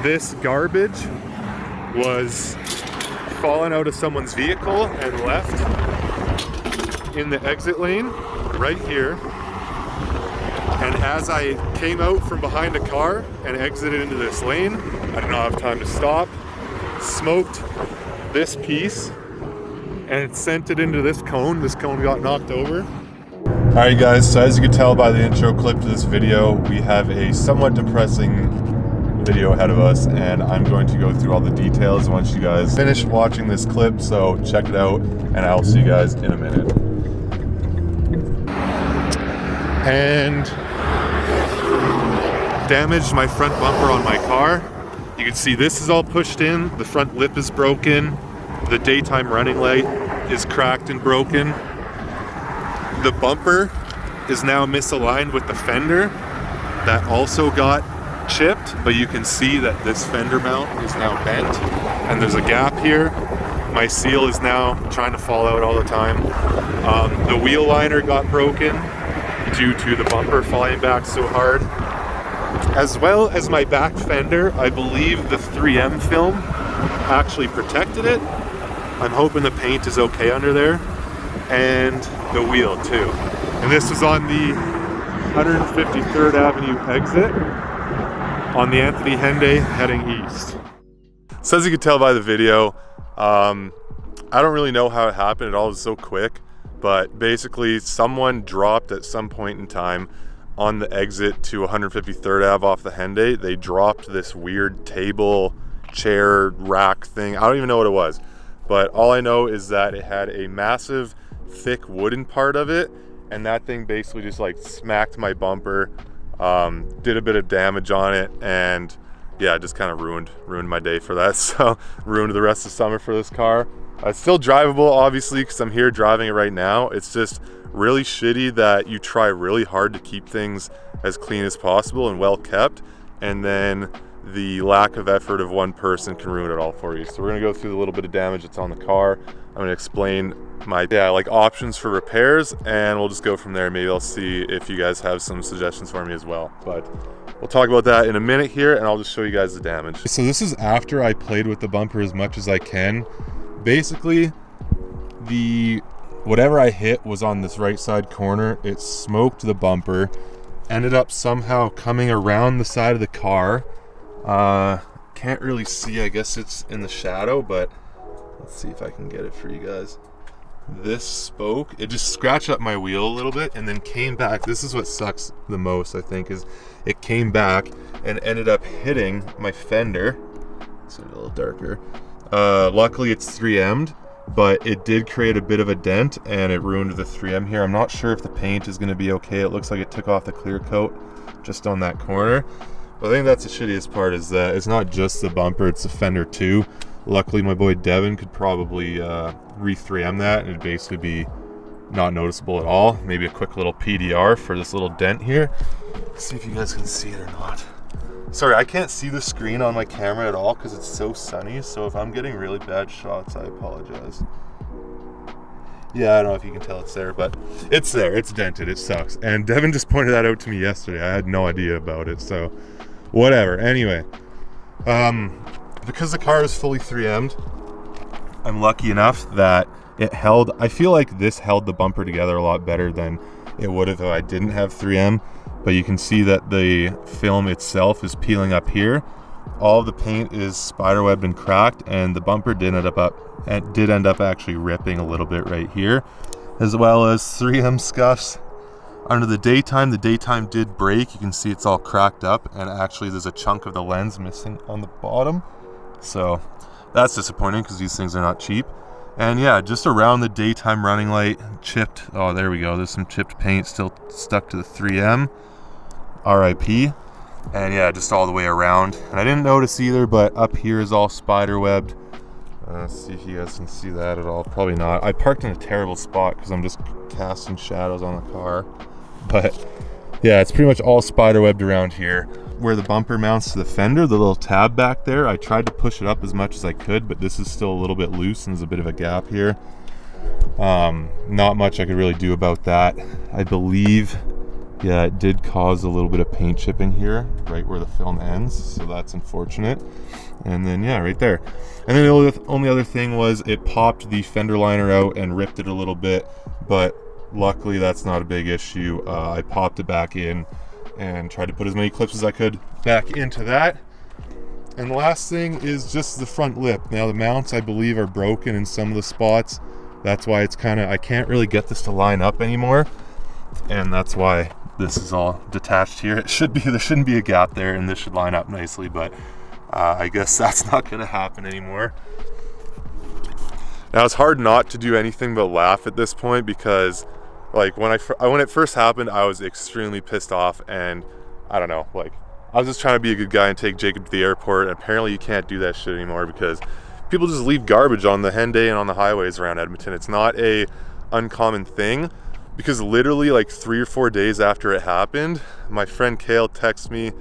this garbage was fallen out of someone's vehicle and left in the exit lane right here. And as I came out from behind a car and exited into this lane, I did not have time to stop, smoked this piece, and it sent it into this cone. This cone got knocked over. Alright guys, so as you can tell by the intro clip to this video, we have a somewhat depressing video ahead of us, and I'm going to go through all the details once you guys finish watching this clip, so check it out, and I'll see you guys in a minute. And damaged my front bumper on my car. You can see this is all pushed in, the front lip is broken, the daytime running light is cracked and broken. The bumper is now misaligned with the fender. That also got chipped, but you can see that this fender mount is now bent and there's a gap here. My seal is now trying to fall out all the time. The wheel liner got broken due to the bumper falling back so hard. As well as my back fender, I believe the 3M film actually protected it. I'm hoping the paint is okay under there. And the wheel too. And this was on the 153rd Avenue exit on the Anthony Henday heading east. So as you can tell by the video, I don't really know how it happened. It all was so quick, but basically someone dropped at some point in time on the exit to 153rd Ave off the Henday. They dropped this weird table, chair, rack thing. I don't even know what it was, but all I know is that it had a massive thick wooden part of it, and that thing basically just like smacked my bumper, did a bit of damage on it, and yeah, just kind of ruined my day for that. So ruined the rest of summer for this car. It's still drivable obviously because I'm here driving it right now. It's just really shitty that you try really hard to keep things as clean as possible and well kept, and then the lack of effort of one person can ruin it all for you. So we're gonna go through the little bit of damage that's on the car. I'm gonna explain my options for repairs, and we'll just go from there. Maybe I'll see if you guys have some suggestions for me as well, but we'll talk about that in a minute here, and I'll just show you guys the damage. So this is after I played with the bumper as much as I can. Basically, whatever I hit was on this right side corner. It smoked the bumper, ended up somehow coming around the side of the car. Can't really see, I guess it's in the shadow, but let's see if I can get it for you guys. This spoke, it just scratched up my wheel a little bit and then came back. This is what sucks the most, I think, is it came back and ended up hitting my fender. It's a little darker. Luckily it's 3M'd, but it did create a bit of a dent and it ruined the 3M here. I'm not sure if the paint is going to be okay. It looks like it took off the clear coat just on that corner. But I think that's the shittiest part, is that it's not just the bumper, it's the fender too. Luckily my boy Devin could probably re-3M that and it'd basically be not noticeable at all. Maybe a quick little PDR for this little dent here. Let's see if you guys can see it or not. Sorry, I can't see the screen on my camera at all because it's so sunny, so if I'm getting really bad shots, I apologize. Yeah, I don't know if you can tell it's there, but it's there, it's dented, it sucks. And Devin just pointed that out to me yesterday. I had no idea about it, so whatever. Anyway, because the car is fully 3M'd, I'm lucky enough that it held, I feel like this held the bumper together a lot better than it would have if I didn't have 3M. But you can see that the film itself is peeling up here. All of the paint is spiderwebbed and cracked, and the bumper did end up actually ripping a little bit right here, as well as 3M scuffs under the daytime. The daytime did break. You can see it's all cracked up, and actually there's a chunk of the lens missing on the bottom. So that's disappointing because these things are not cheap. And yeah, just around the daytime running light, chipped. Oh, there we go. There's some chipped paint still stuck to the 3M. RIP. And yeah, just all the way around. And I didn't notice either, but up here is all spider webbed. Let's see if you guys can see that at all. Probably not. I parked in a terrible spot because I'm just casting shadows on the car. But yeah, it's pretty much all spider webbed around here. Where the bumper mounts to the fender, the little tab back there, I tried to push it up as much as I could, but this is still a little bit loose and there's a bit of a gap here. Not much I could really do about that. I believe Yeah, it did cause a little bit of paint chipping here, right where the film ends, so that's unfortunate. And then, yeah, right there. And then the only other thing was it popped the fender liner out and ripped it a little bit, but luckily that's not a big issue. I popped it back in and tried to put as many clips as I could back into that. And the last thing is just the front lip. Now the mounts, I believe, are broken in some of the spots. That's why it's kind of, I can't really get this to line up anymore. And that's why this is all detached here. It should be, there shouldn't be a gap there, and this should line up nicely, but I guess that's not gonna happen anymore. Now it's hard not to do anything but laugh at this point, because like when it first happened, I was extremely pissed off, and I don't know, like I was just trying to be a good guy and take Jacob to the airport, and apparently you can't do that shit anymore because people just leave garbage on the Henday and on the highways around Edmonton. It's not a uncommon thing, because literally like 3 or 4 days after it happened, my friend Kale texted me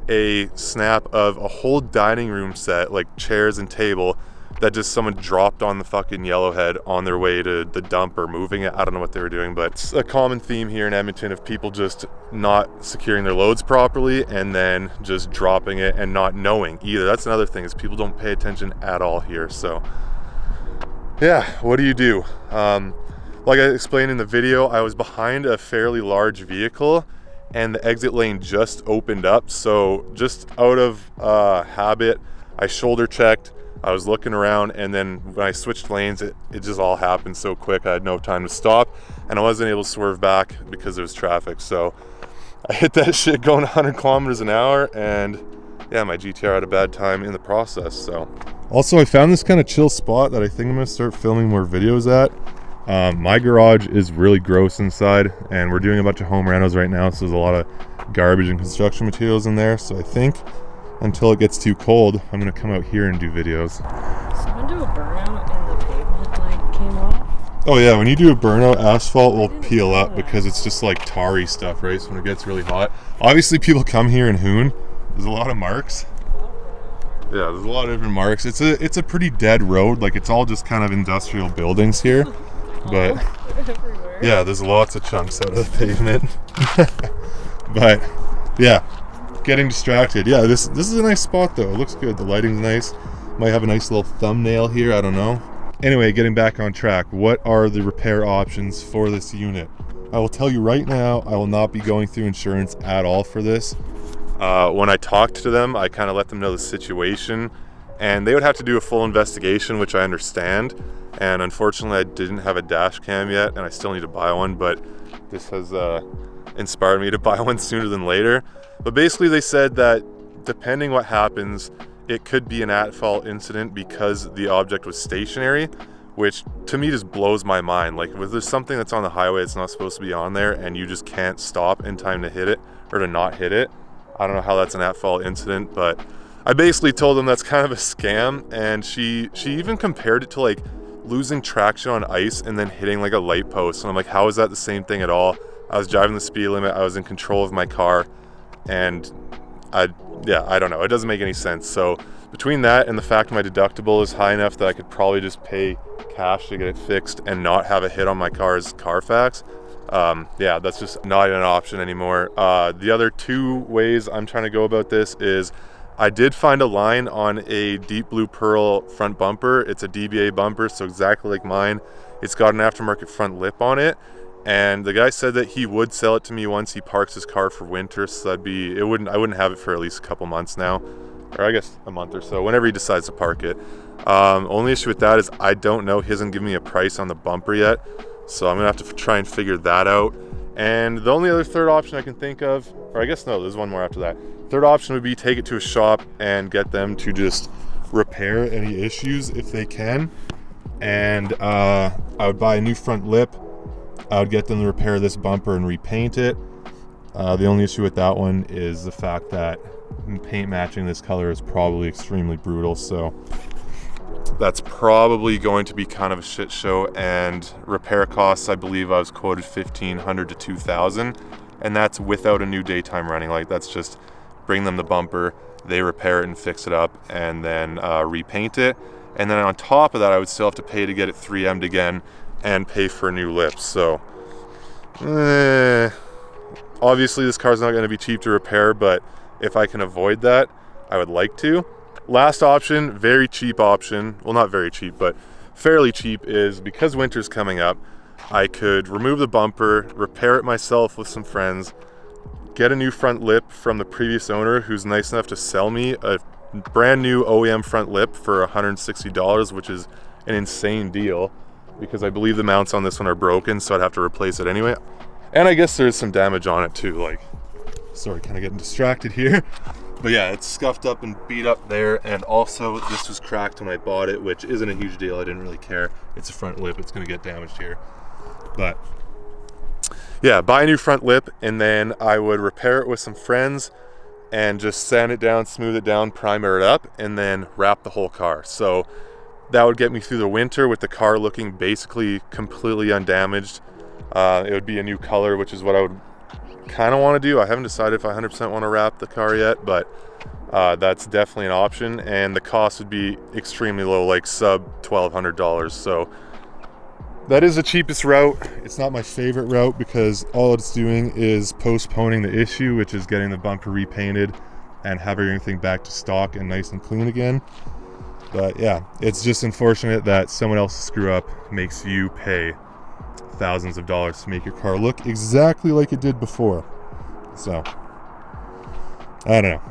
a snap of a whole dining room set, like chairs and table, that just someone dropped on the fucking Yellowhead on their way to the dump or moving it. I don't know what they were doing, but it's a common theme here in Edmonton of people just not securing their loads properly and then just dropping it and not knowing either. That's another thing, is people don't pay attention at all here. So yeah, what do you do? Like I explained in the video, I was behind a fairly large vehicle and the exit lane just opened up. So just out of habit, I shoulder checked, I was looking around, and then when I switched lanes, it just all happened so quick. I had no time to stop, and I wasn't able to swerve back because there was traffic. So I hit that shit going 100 kilometers an hour, and yeah, my GTR had a bad time in the process. So also, I found this kind of chill spot that I think I'm gonna start filming more videos at. My garage is really gross inside, and we're doing a bunch of home renos right now, so there's a lot of garbage and construction materials in there. So I think until it gets too cold, I'm gonna come out here and do videos. Someone do a burnout and the pavement like came off? Oh yeah, when you do a burnout, asphalt will peel up because it's just like tarry stuff, right? So when it gets really hot. Obviously people come here in Hoon, there's a lot of marks. Yeah, there's a lot of different marks. It's a pretty dead road, like it's all just kind of industrial buildings here. But yeah, there's lots of chunks out of the pavement. But yeah, getting distracted. Yeah, this is a nice spot though. It looks good. The lighting's nice. Might have a nice little thumbnail here, I don't know. Anyway, getting back on track, what are the repair options for this unit? I will tell you right now, I will not be going through insurance at all for this. When I talked to them, I kind of let them know the situation, and they would have to do a full investigation, which I understand. And unfortunately, I didn't have a dash cam yet, and I still need to buy one, but this has inspired me to buy one sooner than later. But basically, they said that depending what happens, it could be an at-fault incident because the object was stationary, which to me just blows my mind. Like, if there's something that's on the highway that's not supposed to be on there, and you just can't stop in time to hit it, or to not hit it, I don't know how that's an at-fault incident, but I basically told them that's kind of a scam, and she even compared it to like losing traction on ice and then hitting like a light post. And I'm like, how is that the same thing at all? I was driving the speed limit, I was in control of my car, and I don't know, it doesn't make any sense. So between that and the fact my deductible is high enough that I could probably just pay cash to get it fixed and not have a hit on my car's Carfax, yeah, that's just not an option anymore. The other two ways I'm trying to go about this is I did find a line on a deep blue pearl front bumper. It's a DBA bumper, so exactly like mine. It's got an aftermarket front lip on it, and the guy said that he would sell it to me once he parks his car for winter. So I wouldn't have it for at least a couple months now, or I guess a month or so, whenever he decides to park it. Only issue with that is I don't know. He hasn't given me a price on the bumper yet, so I'm gonna have to try and figure that out. And the only other third option I can think of, or I guess no, there's one more after that. Third option would be take it to a shop and get them to just repair any issues if they can. And I would buy a new front lip. I would get them to repair this bumper and repaint it. The only issue with that one is the fact that paint matching this color is probably extremely brutal. So that's probably going to be kind of a shit show. And repair costs, I believe I was quoted $1,500 to $2,000, and that's without a new daytime running light. That's just bring them the bumper, they repair it and fix it up, and then repaint it. And then on top of that, I would still have to pay to get it 3M'd again and pay for new lips. So Obviously this car's not going to be cheap to repair, but if I can avoid that, I would like to. Last option, very cheap option, well not very cheap, but fairly cheap, is because winter's coming up, I could remove the bumper, repair it myself with some friends, get a new front lip from the previous owner who's nice enough to sell me a brand new OEM front lip for $160, which is an insane deal because I believe the mounts on this one are broken, so I'd have to replace it anyway. And I guess there's some damage on it too, like, sorry, kind of getting distracted here. But yeah, it's scuffed up and beat up there, and also this was cracked when I bought it, which isn't a huge deal, I didn't really care. It's a front lip, it's gonna get damaged here. But yeah, buy a new front lip, and then I would repair it with some friends and just sand it down, smooth it down, primer it up, and then wrap the whole car. So that would get me through the winter with the car looking basically completely undamaged. It would be a new color, which is what I would kind of want to do. I haven't decided if I 100% want to wrap the car yet, but that's definitely an option, and the cost would be extremely low, like sub $1,200. So that is the cheapest route. It's not my favorite route because all it's doing is postponing the issue, which is getting the bumper repainted and having everything back to stock and nice and clean again. But yeah, it's just unfortunate that someone else's screw up makes you pay thousands of dollars to make your car look exactly like it did before. So I don't know.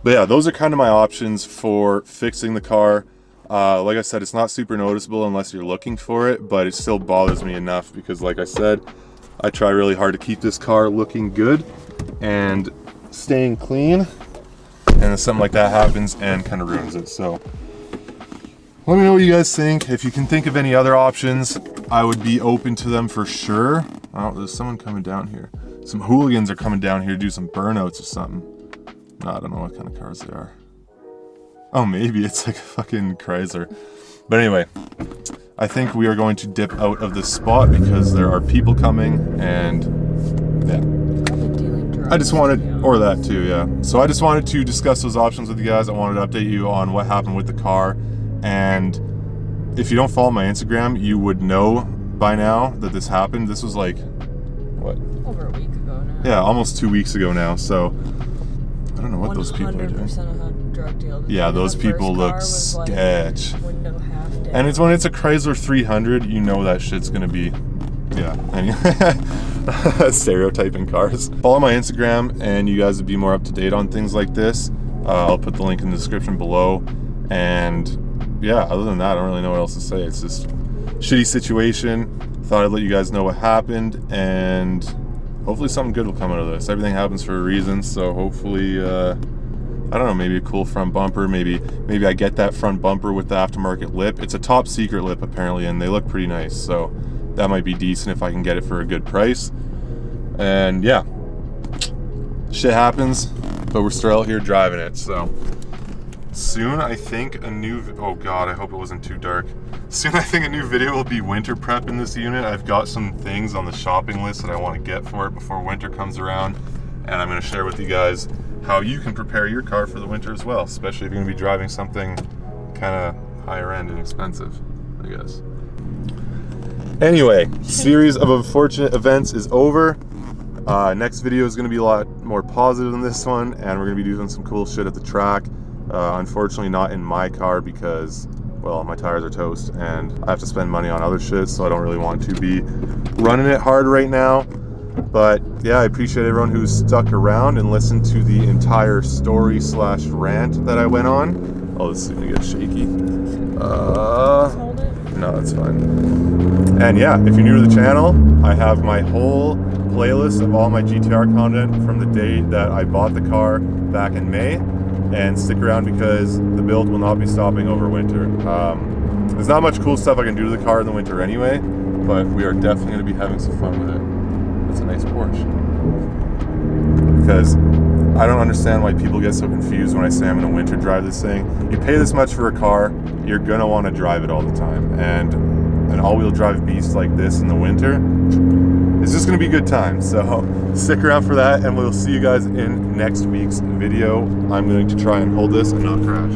But yeah, those are kind of my options for fixing the car. Like I said, it's not super noticeable unless you're looking for it, but it still bothers me enough because, like I said, I try really hard to keep this car looking good and staying clean, and then something like that happens and kind of ruins it. So let me know what you guys think. If you can think of any other options, I would be open to them for sure. Oh, there's someone coming down here. Some hooligans are coming down here to do some burnouts or something. No, I don't know what kind of cars they are. Oh, maybe it's like a fucking Chrysler. But anyway, I think we are going to dip out of this spot because there are people coming, and yeah. I just wanted, or that too, yeah. So I just wanted to discuss those options with you guys. I wanted to update you on what happened with the car. And if you don't follow my Instagram, you would know by now that this happened. This was like, what? Over a week ago now. Yeah, almost 2 weeks ago now. So I don't know what those people are doing. 100% a drug deal. Yeah, those people look sketch. Like window half dead. And it's when it's a Chrysler 300, you know that shit's gonna be, yeah. Anyway, stereotyping cars. Follow my Instagram, and you guys would be more up to date on things like this. I'll put the link in the description below. And yeah, other than that, I don't really know what else to say. It's just shitty situation. Thought I'd let you guys know what happened, and hopefully something good will come out of this. Everything happens for a reason, so hopefully, I don't know, maybe a cool front bumper. Maybe I get that front bumper with the aftermarket lip. It's a top secret lip apparently, and they look pretty nice, so that might be decent if I can get it for a good price. And yeah, shit happens, but we're still out here driving it, so soon I think a new, oh god, I hope it wasn't too dark. Soon I think a new video will be winter prep in this unit. I've got some things on the shopping list that I want to get for it before winter comes around, and I'm going to share with you guys how you can prepare your car for the winter as well, especially if you're going to be driving something kind of higher end and expensive, I guess. Anyway, series of unfortunate events is over. Next video is going to be a lot more positive than this one, and we're going to be doing some cool shit at the track. Unfortunately not in my car because, well, my tires are toast and I have to spend money on other shit, so I don't really want to be running it hard right now. But yeah, I appreciate everyone who's stuck around and listened to the entire story / rant that I went on. Oh, this is gonna get shaky. No, that's fine. And yeah, if you're new to the channel, I have my whole playlist of all my GTR content from the day that I bought the car back in May. And stick around because the build will not be stopping over winter. There's not much cool stuff I can do to the car in the winter anyway, but we are definitely going to be having some fun with it. That's a nice Porsche. Because I don't understand why people get so confused when I say I'm going to winter drive this thing. You pay this much for a car, you're going to want to drive it all the time. And an all-wheel drive beast like this in the winter, it's just going to be a good time. So stick around for that, and we'll see you guys in next week's video. I'm going to try and hold this and not crash.